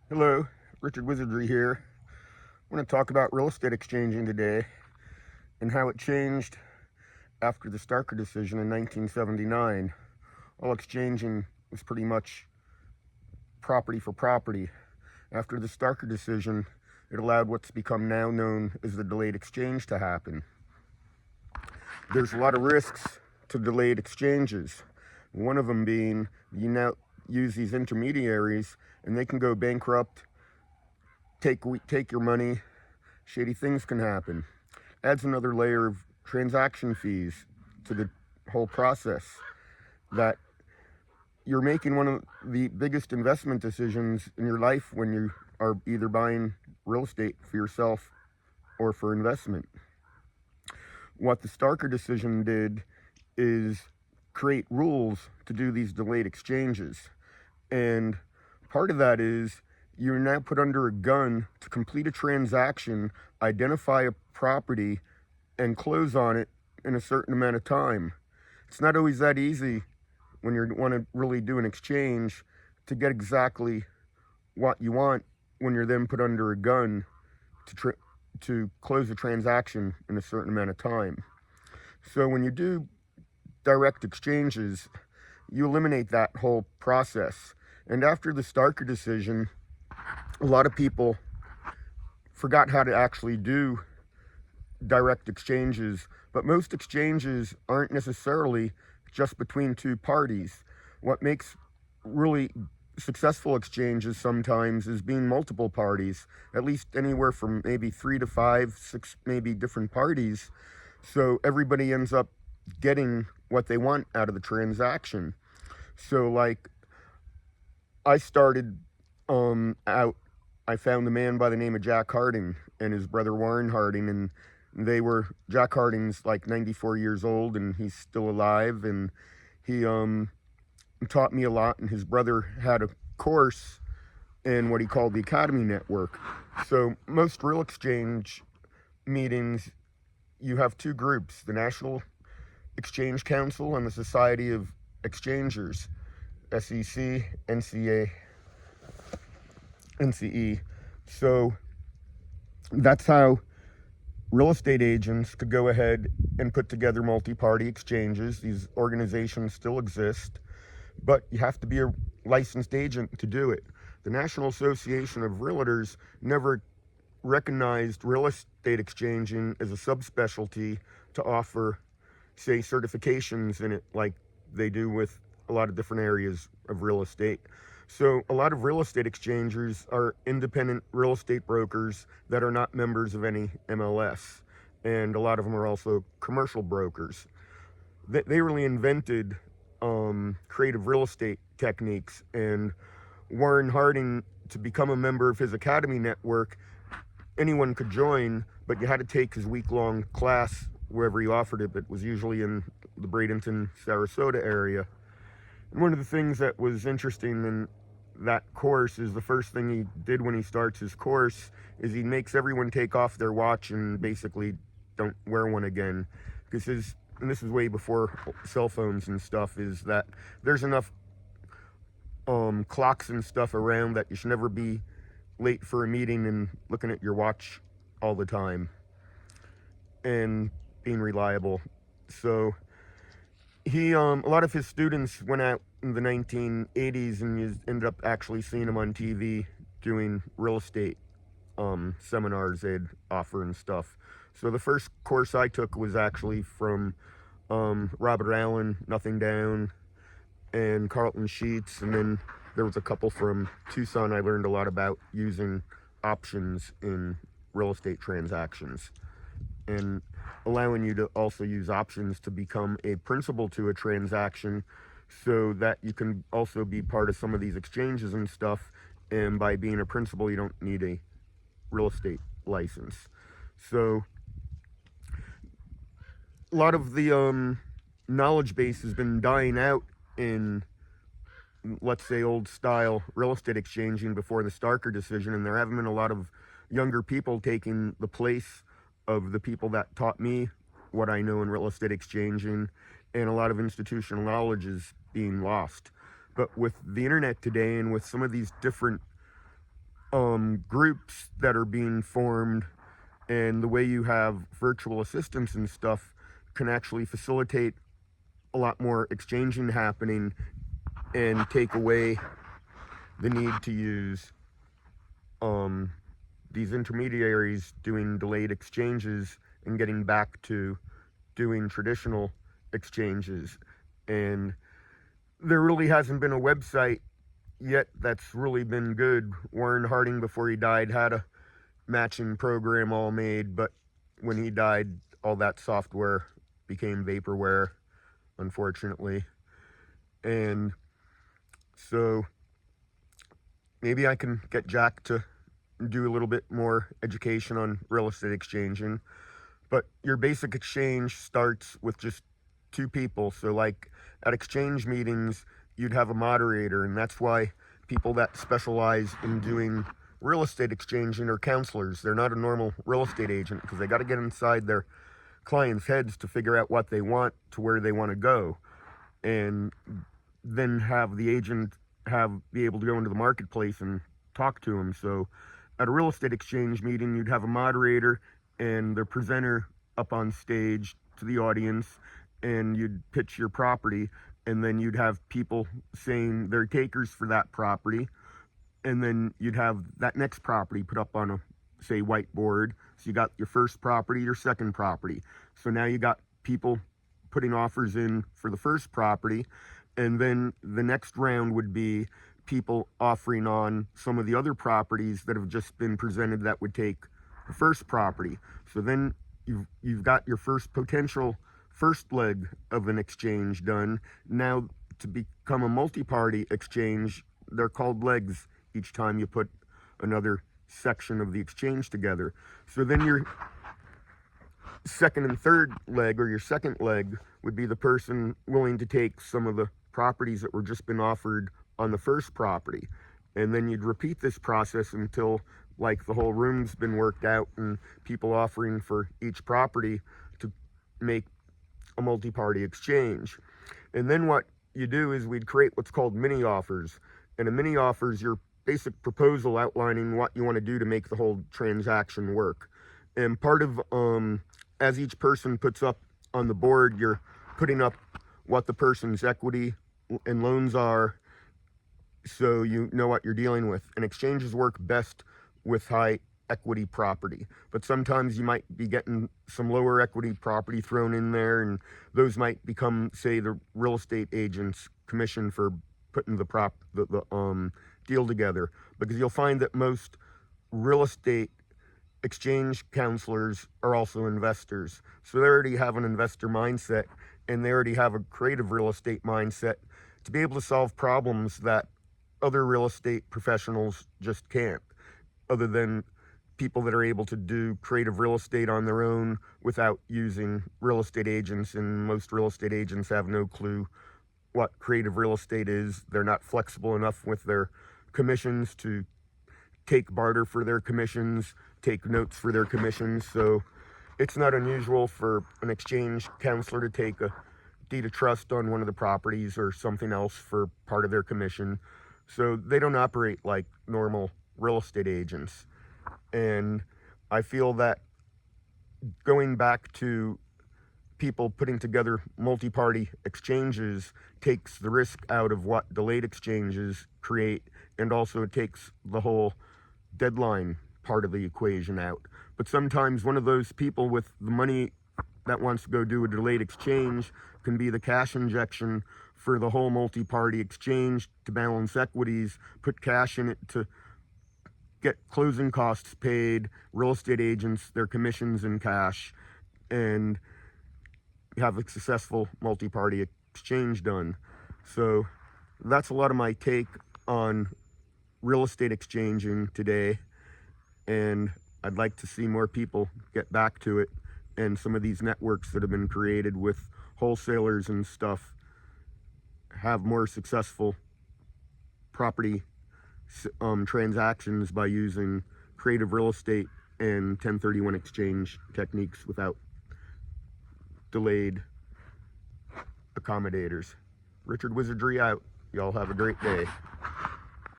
Hello, Richard Wizardry here. I want to talk about real estate exchanging today and how it changed after the Starker decision in 1979. All exchanging was pretty much property for property. After the Starker decision, it allowed what's become now known as the delayed exchange to happen. There's a lot of risks to delayed exchanges. One of them being you now use these intermediaries and they can go bankrupt, take your money. Shady things can happen. Adds another layer of transaction fees to the whole process. That you're making one of the biggest investment decisions in your life when you are either buying real estate for yourself or for investment. What the Starker decision did is create rules to do these delayed exchanges. And part of that is you're now put under a gun to complete a transaction, identify a property, and close on it in a certain amount of time. It's not always that easy when you want to really do an exchange to get exactly what you want when you're then put under a gun to close a transaction in a certain amount of time. So when you do direct exchanges, you eliminate that whole process. And after the Starker decision, a lot of people forgot how to actually do direct exchanges, but most exchanges aren't necessarily just between two parties. What makes really successful exchanges sometimes is being multiple parties, at least anywhere from maybe 3 to 5, 6 maybe different parties, so everybody ends up getting what they want out of the transaction. So like I started out, I found a man by the name of Jack Harding and his brother Warren Harding, and Jack Harding's like 94 years old and he's still alive, and he taught me a lot, and his brother had a course in what he called the Academy Network. So most real exchange meetings, you have two groups, the National Exchange Council and the Society of Exchangers, SEC, NCE. So that's how real estate agents could go ahead and put together multi-party exchanges. These organizations still exist, but you have to be a licensed agent to do it. The National Association of Realtors never recognized real estate exchanging as a subspecialty to offer, say, certifications in it like they do with a lot of different areas of real estate. So a lot of real estate exchangers are independent real estate brokers that are not members of any MLS. And a lot of them are also commercial brokers. They really invented creative real estate techniques. And Warren Harding, to become a member of his Academy Network, anyone could join, but you had to take his week-long class wherever he offered it, but was usually in the Bradenton, Sarasota area. And one of the things that was interesting in that course is the first thing he did when he starts his course is he makes everyone take off their watch and basically don't wear one again. Because and this is way before cell phones and stuff, is that there's enough clocks and stuff around that you should never be late for a meeting and looking at your watch all the time and being reliable. So a lot of his students went out in the 1980s, and you ended up actually seeing him on TV doing real estate seminars they'd offer and stuff. So the first course I took was actually from Robert Allen, Nothing Down, and Carlton Sheets, and then there was a couple from Tucson. I learned a lot about using options in real estate transactions and allowing you to also use options to become a principal to a transaction, so that you can also be part of some of these exchanges and stuff. And by being a principal, you don't need a real estate license. So a lot of the knowledge base has been dying out in, let's say, old style real estate exchanging before the Starker decision, and there haven't been a lot of younger people taking the place of the people that taught me what I know in real estate exchanging, and a lot of institutional knowledge is being lost. But with the internet today, and with some of these different groups that are being formed, and the way you have virtual assistants and stuff can actually facilitate a lot more exchanging happening and take away the need to use these intermediaries doing delayed exchanges and getting back to doing traditional exchanges. And there really hasn't been a website yet that's really been good. Warren Harding, before he died, had a matching program all made, but when he died, all that software became vaporware, unfortunately. And so maybe I can get Jack to do a little bit more education on real estate exchanging. But your basic exchange starts with just two people. So like at exchange meetings, you'd have a moderator, and that's why people that specialize in doing real estate exchanging are counselors. They're not a normal real estate agent, because they got to get inside their clients' heads to figure out what they want to where they want to go, and then have the agent be able to go into the marketplace and talk to them. So at a real estate exchange meeting, you'd have a moderator and the presenter up on stage to the audience, and you'd pitch your property, and then you'd have people saying they're takers for that property, and then you'd have that next property put up on a, say, whiteboard. So you got your first property, your second property. So now you got people putting offers in for the first property, and then the next round would be people offering on some of the other properties that have just been presented that would take the first property. So then you've got your potential first leg of an exchange done. Now, to become a multi-party exchange, they're called legs each time you put another section of the exchange together. So then your second and third leg, or your second leg, would be the person willing to take some of the properties that were just been offered on the first property. And then you'd repeat this process until like the whole room's been worked out and people offering for each property to make a multi-party exchange. And then what you do is we'd create what's called mini offers. And a mini offer is your basic proposal outlining what you want to do to make the whole transaction work. And part of, as each person puts up on the board, you're putting up what the person's equity and loans are, so you know what you're dealing with. And exchanges work best with high equity property, but sometimes you might be getting some lower equity property thrown in there, and those might become, say, the real estate agent's commission for putting the deal together. Because you'll find that most real estate exchange counselors are also investors, so they already have an investor mindset, and they already have a creative real estate mindset to be able to solve problems that other real estate professionals just can't, other than people that are able to do creative real estate on their own without using real estate agents. And most real estate agents have no clue what creative real estate is. They're not flexible enough with their commissions to take barter for their commissions, take notes for their commissions. So it's not unusual for an exchange counselor to take a deed of trust on one of the properties or something else for part of their commission. So they don't operate like normal real estate agents. And I feel that going back to people putting together multi-party exchanges takes the risk out of what delayed exchanges create, and also it takes the whole deadline part of the equation out. But sometimes one of those people with the money that wants to go do a delayed exchange can be the cash injection for the whole multi-party exchange to balance equities, put cash in it to get closing costs paid, real estate agents their commissions in cash, and have a successful multi-party exchange done. So that's a lot of my take on real estate exchanging today, and I'd like to see more people get back to it, and some of these networks that have been created with wholesalers and stuff have more successful property transactions by using creative real estate and 1031 exchange techniques without delayed accommodators. Richard Wizardry out. Y'all have a great day.